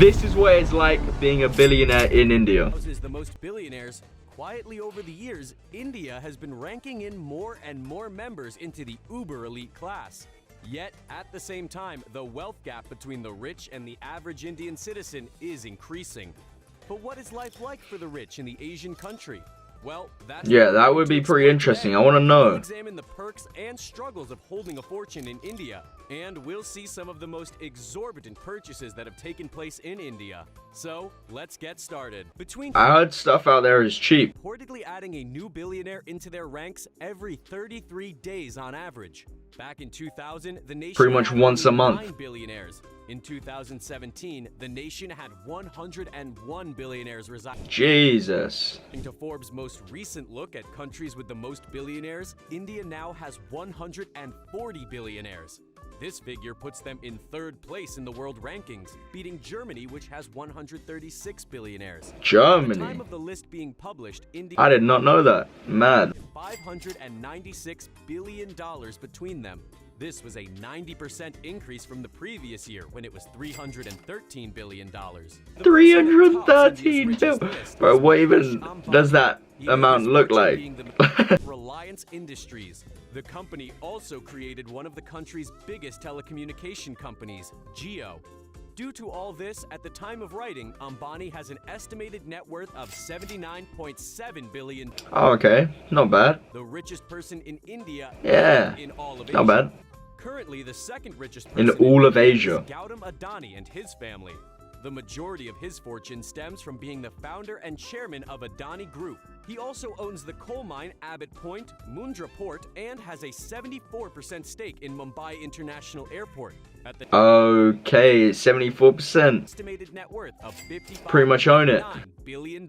This is what it's like being a billionaire in India. Houses the most billionaires. Quietly over the years, India has been ranking in more and more members into the uber elite class. Yet, at the same time, the wealth gap between the rich and the average Indian citizen is increasing. But what is life like for the rich in the Asian country? Well, that would be pretty interesting. I want to know. We'll examine the perks and struggles of holding a fortune in India, and we'll see some of the most exorbitant purchases that have taken place in India. So, let's get started. I heard stuff out there is cheap. Reportedly adding a new billionaire into their ranks every 33 days on average. Back in 2000, the nation Pretty much had once a only month. 9 billionaires. In 2017, the nation had 101 billionaires residing. Jesus. According to Forbes' most recent look at countries with the most billionaires, India now has 140 billionaires. This figure puts them in 3rd place in the world rankings, beating Germany, which has 136 billionaires. Germany? At the time of the list being published, India I did not know that. Mad. $596 billion between them. This was a 90% increase from the previous year when it was $313 billion. 313 billion? Bro, what even does that amount look like? Reliance Industries. The company also created one of the country's biggest telecommunication companies, Jio. Due to all this, at the time of writing, Ambani has an estimated net worth of $79.7 billion. Oh, okay. Not bad. The richest person in India. Yeah. In all of Asia. Not bad. Currently, the second richest person In all of Asia. is Gautam Adani and his family. The majority of his fortune stems from being the founder and chairman of Adani Group. He also owns the coal mine Abbott Point, Mundra Port, and has a 74% stake in Mumbai International Airport. At the Okay, 74%. estimated net worth of Pretty much own it. $55.9 billion.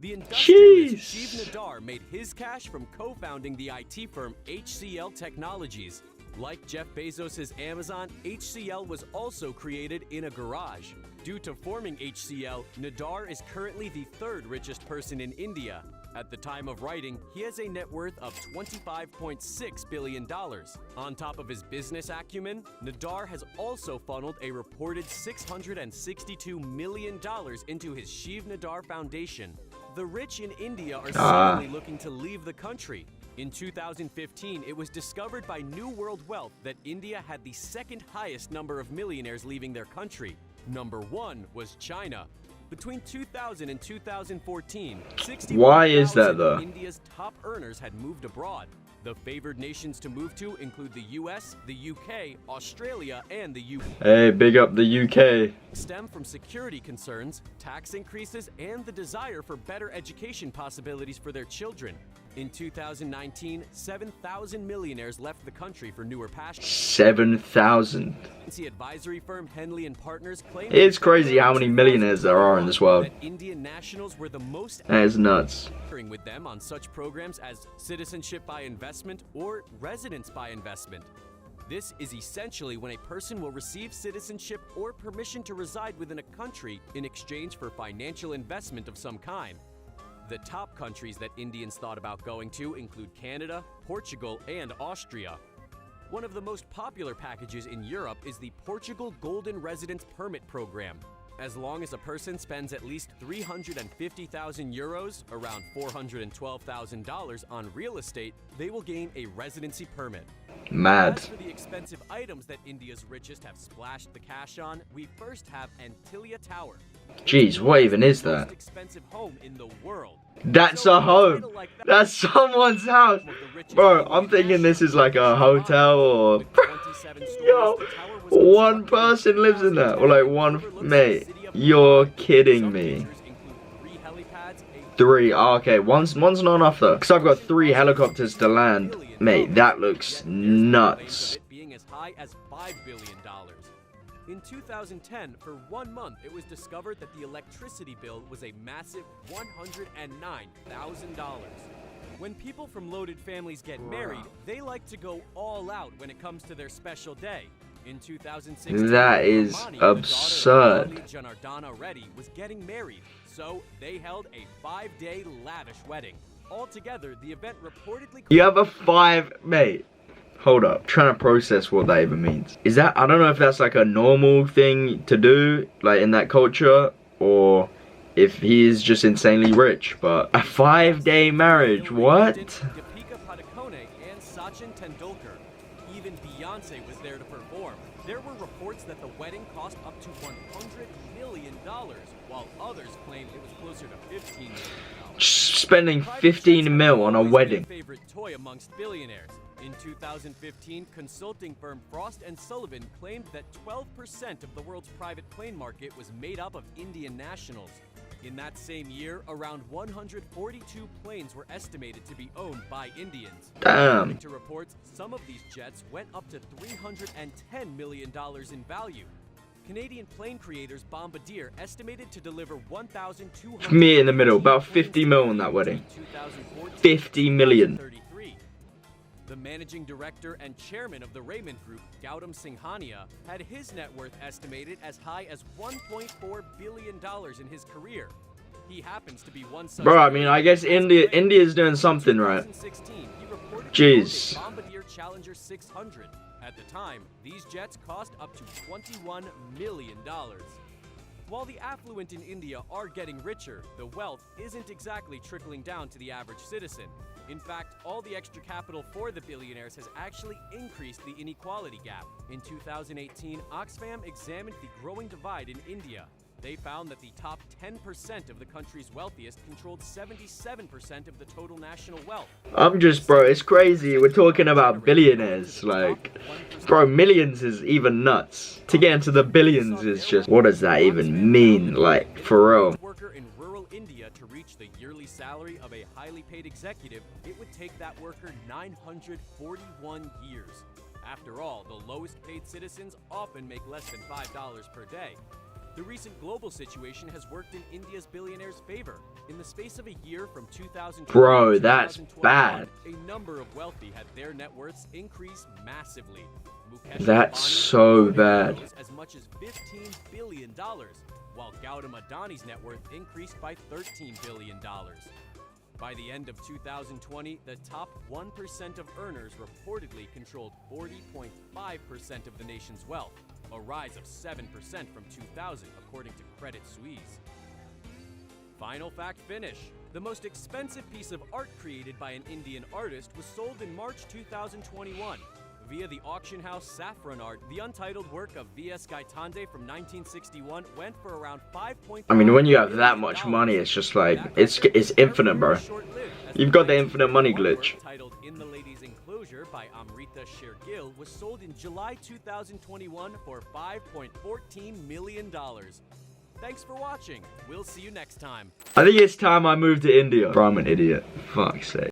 The industrialist Shiv Nadar made his cash from co-founding the IT firm HCL Technologies. Like Jeff Bezos' Amazon, HCL was also created in a garage. Due to forming HCL, Nadar is currently the 3rd richest person in India. At the time of writing, he has a net worth of $25.6 billion. On top of his business acumen, Nadar has also funneled a reported $662 million into his Shiv Nadar Foundation. The rich in India are suddenly looking to leave the country. In 2015, it was discovered by New World Wealth that India had the 2nd highest number of millionaires leaving their country. Number 1 was China. Between 2000 and 2014, 61,000 of India's top earners had moved abroad. The favored nations to move to include the US, the UK, Australia, and the UK. Hey, big up the UK. Stem from security concerns, tax increases, and the desire for better education possibilities for their children. In 2019, 7,000 millionaires left the country for newer pastures. 7,000. Advisory firm Henley and Partners claimed It's crazy how many millionaires there are in this world. that Indian nationals were the most That is nuts. with them on such programs as citizenship by investment or residence by investment. This is essentially when a person will receive citizenship or permission to reside within a country in exchange for financial investment of some kind. The top countries that Indians thought about going to include Canada, Portugal, and Austria. One of the most popular packages in Europe is the Portugal Golden Residence Permit Program. As long as a person spends at least 350,000 euros, around $412,000 on real estate, they will gain a residency permit. Mad. As for the expensive items that India's richest have splashed the cash on, we first have Antilia Tower. Jeez, what even is The most that? expensive home in the world. That's a home. That's someone's house. Bro, I'm thinking this is like a hotel or... Yo, one person lives in that. Or like one... Mate, you're kidding me. 3. Oh, okay, one's not enough though. Because I've got 3 helicopters to land. Mate, that looks nuts. Being as high as $5 billion. In 2010, for 1 month, it was discovered that the electricity bill was a massive $109,000. When people from loaded families get married, they like to go all out when it comes to their special day. In 2016, that is absurd. Janardana Reddy was getting married, so they held a 5-day lavish wedding. Altogether, the event reportedly... You have a 5... Mate, Hold up, trying to process what that even means. Is that, I don't know if that's like a normal thing to do, like in that culture, or if he is just insanely rich, but a 5-day marriage, what? Even Beyonce was there to perform. There were reports that the wedding cost up to $100 million, while others claimed it was closer to $15 million. Spending 15 mil on a wedding. Favorite toy amongst billionaires. In 2015, consulting firm Frost & Sullivan claimed that 12% of the world's private plane market was made up of Indian nationals. In that same year, around 142 planes were estimated to be owned by Indians. Damn. According to reports, some of these jets went up to $310 million in value. Canadian plane creators Bombardier estimated to deliver 1,200. Me in the middle, about 50 mil on that wedding. 50 million. The managing director and chairman of the Raymond Group, Gautam Singhania, had his net worth estimated as high as $1.4 billion in his career. He happens to be one such. Bro, I mean, I guess India's doing something right. Jeez. Bombardier Challenger 600. At the time, these jets cost up to $21 million. While the affluent in India are getting richer, the wealth isn't exactly trickling down to the average citizen. In fact, all the extra capital for the billionaires has actually increased the inequality gap. In 2018, Oxfam examined the growing divide in India. They found that the top 10% of the country's wealthiest controlled 77% of the total national wealth. I'm just, bro, it's crazy. We're talking about billionaires. Like, bro, millions is even nuts. To get into the billions is just, what does that even mean? Like, for real. Worker in rural India to reach the yearly salary of a highly paid executive, it would take that worker 941 years. After all, the lowest paid citizens often make less than $5 per day. The recent global situation has worked in India's billionaires' favor. In the space of a year from 2000 Bro, that's bad. A number of wealthy had their net worths increase massively. That's so bad. As much as $15 billion, while Gautam Adani's net worth increased by $13 billion. By the end of 2020, the top 1% of earners reportedly controlled 40.5% of the nation's wealth, a rise of 7% from 2000, according to Credit Suisse. Final fact finish. The most expensive piece of art created by an Indian artist was sold in March 2021. Via the auction house Saffron Art, the untitled work of V.S. Gaitande from 1961 went for around $5.5 I mean, when you have that much money, it's just like, it's infinite, bro. You've got the infinite money glitch. Titled In the Ladies' Enclosure by Amrita Shergill was sold in July 2021 for $5.14 million. Thanks for watching. We'll see you next time. I think it's time I moved to India. Bro, I'm an idiot. Fuck's sake.